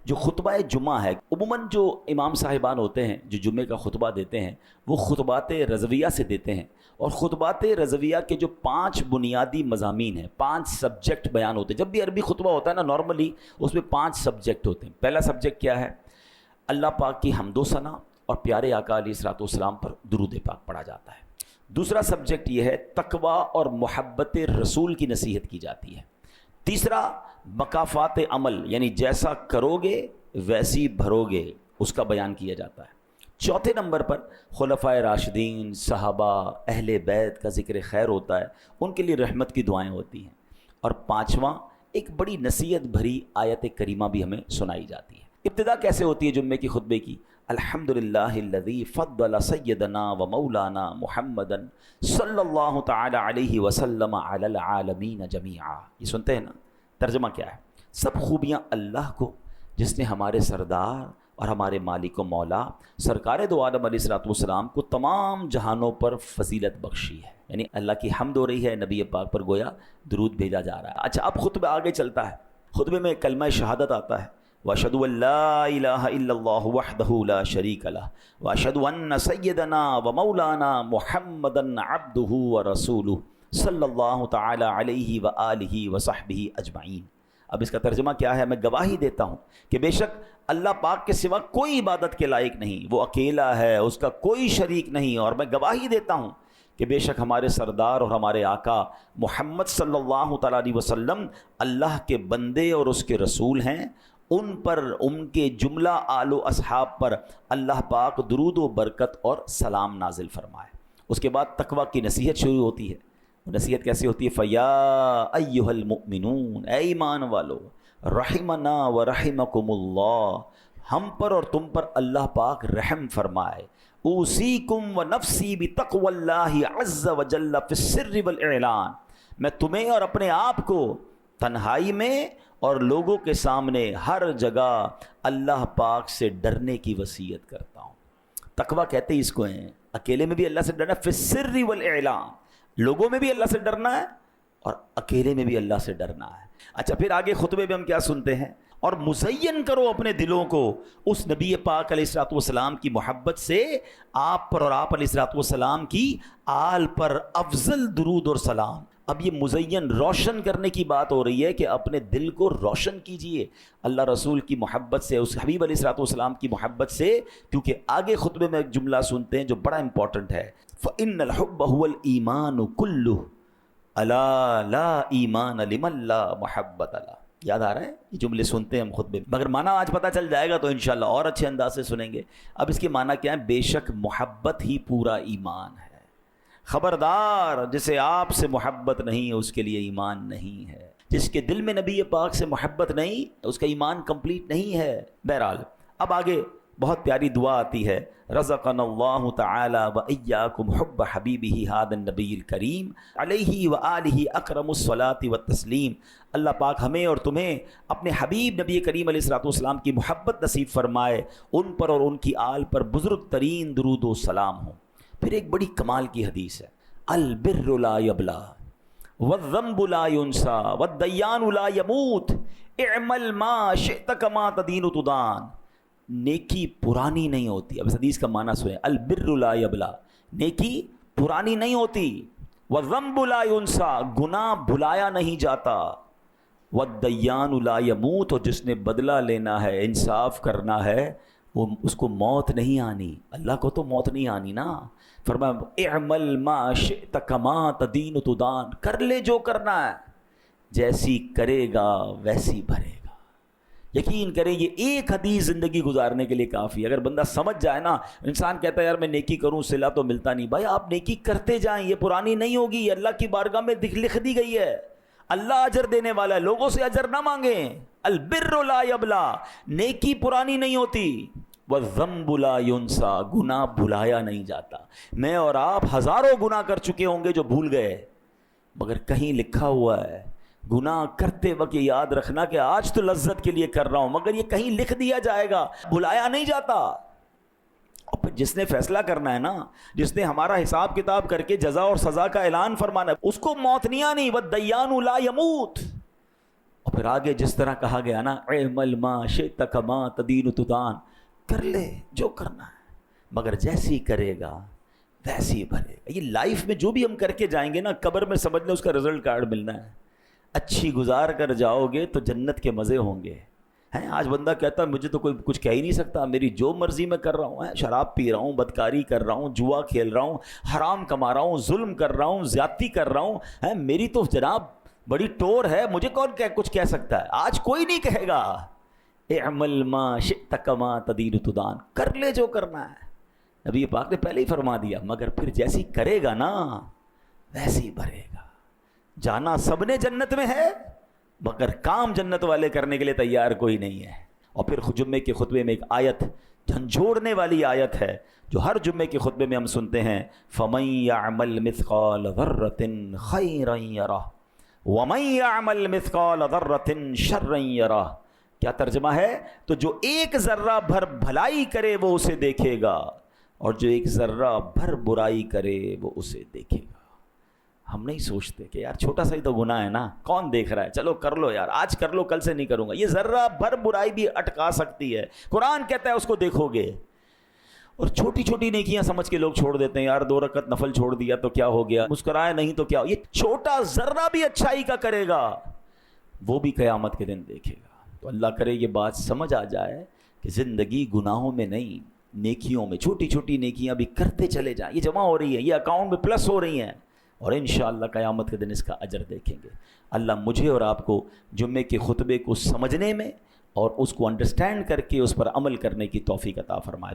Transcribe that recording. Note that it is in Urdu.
جو خطبہ جمعہ ہے، عموماً جو امام صاحبان ہوتے ہیں جو جمعے کا خطبہ دیتے ہیں وہ خطبات رضویہ سے دیتے ہیں، اور خطبات رضویہ کے جو 5 بنیادی مضامین ہیں، 5 سبجیکٹ بیان ہوتے ہیں۔ جب بھی عربی خطبہ ہوتا ہے نا نارملی اس میں 5 سبجیکٹ ہوتے ہیں۔ پہلا سبجیکٹ کیا ہے؟ اللہ پاک کی حمد و ثنا اور پیارے آقا علیہ الصلوۃ والسلام پر درود پاک پڑھا جاتا ہے۔ دوسرا سبجیکٹ یہ ہے تقوی اور محبت رسول کی نصیحت کی جاتی ہے۔ تیسرا مکافات عمل، یعنی جیسا کرو گے ویسی بھرو گے، اس کا بیان کیا جاتا ہے۔ چوتھے نمبر پر خلفائے راشدین، صحابہ، اہل بیت کا ذکر خیر ہوتا ہے، ان کے لیے رحمت کی دعائیں ہوتی ہیں۔ اور پانچواں ایک بڑی نصیحت بھری آیت کریمہ بھی ہمیں سنائی جاتی ہے۔ ابتدا کیسے ہوتی ہے جمعے کی خطبے کی؟ الحمدللہ الذی فضل سیدنا و مولانا محمدا صلی اللہ تعالی علیہ وسلم علی العالمین جمیعا۔ یہ سنتے ہیں نا؟ ترجمہ کیا ہے؟ سب خوبیاں اللہ کو جس نے ہمارے سردار اور ہمارے مالک و مولا سرکار دو عالم علیہ الصلوۃ والسلام کو تمام جہانوں پر فضیلت بخشی ہے۔ یعنی اللہ کی حمد ہو رہی ہے، نبی پاک پر گویا درود بھیجا جا رہا ہے۔ اچھا، اب خطبہ آگے چلتا ہے۔ خطبے میں کلمہ شہادت آتا ہے، وَأَشْهَدُ أَن لَّا إِلَٰهَ إِلَّا اللَّهُ وَحْدَهُ لَا شَرِيكَ لَهُ وَأَشْهَدُ أَنَّ سَيِّدَنَا وَمَوْلَانَا مُحَمَّدًا عَبْدُهُ وَرَسُولُهُ صلی اللہ تعالی علیہ وآلہ وصحبہ اجمعین۔ اب اس کا ترجمہ کیا ہے؟ میں گواہی دیتا ہوں کہ بے شک اللہ پاک کے سوا کوئی عبادت کے لائق نہیں، وہ اکیلا ہے، اس کا کوئی شریک نہیں، اور میں گواہی دیتا ہوں کہ بے شک ہمارے سردار اور ہمارے آقا محمد صلی اللہ تعالی علیہ وسلم اللہ کے بندے اور اس کے رسول ہیں۔ ان پر، ان کے جملہ آل و اصحاب پر اللہ پاک درود و برکت اور سلام نازل فرمائے۔ اس کے بعد تقویٰ کی نصیحت شروع ہوتی ہے۔ نصیحت کیسے ہوتی ہے؟ فَيَا أَيُّهَا الْمُؤْمِنُونَ، اے ایمان والو، رحمنا و رحمکم اللہ، ہم پر اور تم پر اللہ پاک رحم فرمائے۔ اوصیکم و نفسی بتقوی اللہ عز وجل فی السر والاعلان، میں تمہیں اور اپنے آپ کو تنہائی میں اور لوگوں کے سامنے ہر جگہ اللہ پاک سے ڈرنے کی وصیت کرتا ہوں۔ تقویٰ کہتے ہیں اس کو ہیں، اکیلے میں بھی اللہ سے ڈرنا، فی السر والاعلان، لوگوں میں بھی اللہ سے ڈرنا ہے اور اکیلے میں بھی اللہ سے ڈرنا ہے۔ اچھا، پھر آگے خطبے میں ہم کیا سنتے ہیں؟ اور مزین کرو اپنے دلوں کو اس نبی پاک علیہ الصلوۃ والسلام کی محبت سے، آپ پر اور آپ علیہ الصلوۃ والسلام کی آل پر افضل درود اور سلام۔ اب یہ مزین، روشن کرنے کی بات ہو رہی ہے کہ اپنے دل کو روشن کیجئے اللہ رسول کی محبت سے، اس حبیب علیہ الصلوۃ والسلام کی محبت سے، کیونکہ آگے خطبے میں ایک جملہ سنتے ہیں جو بڑا امپورٹنٹ ہے، فَإِنَّ الْحُبَّ هُوَ الْإِيمَانُ كُلُّهُ أَلَا لَا إِيمَانَ لِمَن لَا مَحَبَّةَ لَهُ۔ یاد آ رہا ہے؟ یہ جملے سنتے ہیں ہم خطبے میں، مگر معنی آج پتہ چل جائے گا تو انشاءاللہ اور اچھے انداز سے سنیں گے۔ اب اس کے معنی کیا ہے؟ بے شک محبت ہی پورا ایمان ہے۔ خبردار، جسے آپ سے محبت نہیں اس کے لیے ایمان نہیں ہے۔ جس کے دل میں نبی پاک سے محبت نہیں اس کا ایمان کمپلیٹ نہیں ہے۔ بہرحال اب آگے بہت پیاری دعا آتی ہے، رزقنا اللہ تعالی و ایاکم حب حبیبہ ھذا النبی الکریم علیہ وآلہ اکرم الصلاۃ والتسلیم۔ اللہ پاک ہمیں اور تمہیں اپنے حبیب نبی کریم علیہ الصلوۃ والسلام کی محبت نصیب فرمائے، ان پر اور ان کی آل پر بزرگ ترین درود و سلام ہو۔ پھر ایک بڑی کمال کی حدیث ہے، البر لا یبلا والذنب لا ینسا والدیان لا یموت اعمل ما شئت کما تدین تدان۔ نیکی پرانی نہیں ہوتی۔ اب اس حدیث کا معنی سنیں، البر لا یبلا، نیکی پرانی نہیں ہوتی، والذنب لا ینسا، گناہ بھلایا نہیں جاتا، والدیان لا یموت، اور جس نے بدلہ لینا ہے، انصاف کرنا ہے، وہ اس کو موت نہیں آنی۔ اللہ کو تو موت نہیں آنی نا۔ فرمایا اعمل ما شئت کما تدین تدان، کر لے جو کرنا ہے، جیسی کرے گا ویسی بھرے گا۔ یقین کریں یہ ایک حدیث زندگی گزارنے کے لیے کافی ہے۔ اگر بندہ سمجھ جائے نا، انسان کہتا ہے یار میں نیکی کروں صلہ تو ملتا نہیں، بھائی آپ نیکی کرتے جائیں، یہ پرانی نہیں ہوگی، یہ اللہ کی بارگاہ میں لکھ دی گئی ہے، اللہ اجر دینے والا ہے، لوگوں سے اجر نہ مانگیں۔ البر لا یبلا، نیکی پرانی نہیں ہوتی، والذنب لا ینسا، گناہ بھلایا نہیں جاتا۔ میں اور آپ ہزاروں گناہ کر چکے ہوں گے جو بھول گئے، مگر کہیں لکھا ہوا ہے گناہ کرتے وقت یہ یاد رکھنا کہ آج تو لذت کے لیے کر رہا ہوں، مگر یہ کہیں لکھ دیا جائے گا، بھلایا نہیں جاتا۔ اور پھر جس نے فیصلہ کرنا ہے نا، جس نے ہمارا حساب کتاب کر کے جزا اور سزا کا اعلان فرمانا ہے، اس کو موت نہیں آنی، والدیان لا یموت، اور پھر آگے جس طرح کہا گیا نا، اعمل ما شئت کما تدین تدان، کر لے جو کرنا ہے مگر جیسی کرے گا ویسی بھرے گا۔ یہ لائف میں جو بھی ہم کر کے جائیں گے نا، قبر میں سمجھ لیں اس کا رزلٹ کارڈ ملنا ہے۔ اچھی گزار کر جاؤ گے تو جنت کے مزے ہوں گے۔ ہیں آج بندہ کہتا ہے مجھے تو کوئی کچھ کہہ ہی نہیں سکتا، میری جو مرضی میں کر رہا ہوں، شراب پی رہا ہوں، بدکاری کر رہا ہوں، جوا کھیل رہا ہوں، حرام کما رہا ہوں، ظلم کر رہا ہوں، زیادتی کر رہا ہوں، میری تو جناب بڑی ٹور ہے، مجھے کون کچھ کہہ سکتا ہے؟ آج کوئی نہیں کہے گا۔ اعمل ما شئت کما تدین تدان، کر لے جو کرنا ہے۔ نبی پاک نے پہلے ہی فرما دیا، مگر پھر جیسی کرے گا نا ویسی بھرے گا۔ جانا سب نے جنت میں ہے، مگر کام جنت والے کرنے کے لیے تیار کوئی نہیں ہے۔ اور پھر جمعے کے خطبے میں ایک آیت، جھنجھوڑنے والی آیت ہے جو ہر جمعے کے خطبے میں ہم سنتے ہیں، فَمَن يَعْمَلْ مِثْقَالَ ذَرَّةٍ خَيْرًا يَرَهُ وَمَن يَعْمَلْ مِثْقَالَ ذَرَّةٍ شَرًّا يَرَهُ۔ کیا ترجمہ ہے؟ تو جو ایک ذرہ بھر بھلائی کرے وہ اسے دیکھے گا، اور جو ایک ذرہ بھر برائی کرے وہ اسے دیکھے گا۔ ہم نہیں سوچتے کہ یار چھوٹا سا ہی تو گناہ ہے نا، کون دیکھ رہا ہے، چلو کر لو یار، آج کر لو کل سے نہیں کروں گا۔ یہ ذرہ بھر برائی بھی اٹکا سکتی ہے، قرآن کہتا ہے اس کو دیکھو گے۔ اور چھوٹی چھوٹی نیکیاں سمجھ کے لوگ چھوڑ دیتے ہیں، یار 2 رکعت نفل چھوڑ دیا تو کیا ہو گیا، مسکرائے نہیں تو کیا ہو۔ یہ چھوٹا ذرہ بھی اچھائی کا کرے گا وہ بھی قیامت کے دن دیکھے گا۔ تو اللہ کرے یہ بات سمجھ آ جائے کہ زندگی گناہوں میں نہیں، نیکیوں میں، چھوٹی چھوٹی نیکیاں بھی کرتے چلے جائیں، یہ جمع ہو رہی ہیں، یہ اکاؤنٹ میں پلس ہو رہی ہیں، اور انشاءاللہ قیامت کے دن اس کا اجر دیکھیں گے۔ اللہ مجھے اور آپ کو جمعے کے خطبے کو سمجھنے میں اور اس کو انڈرسٹینڈ کر کے اس پر عمل کرنے کی توفیق عطا فرمائے۔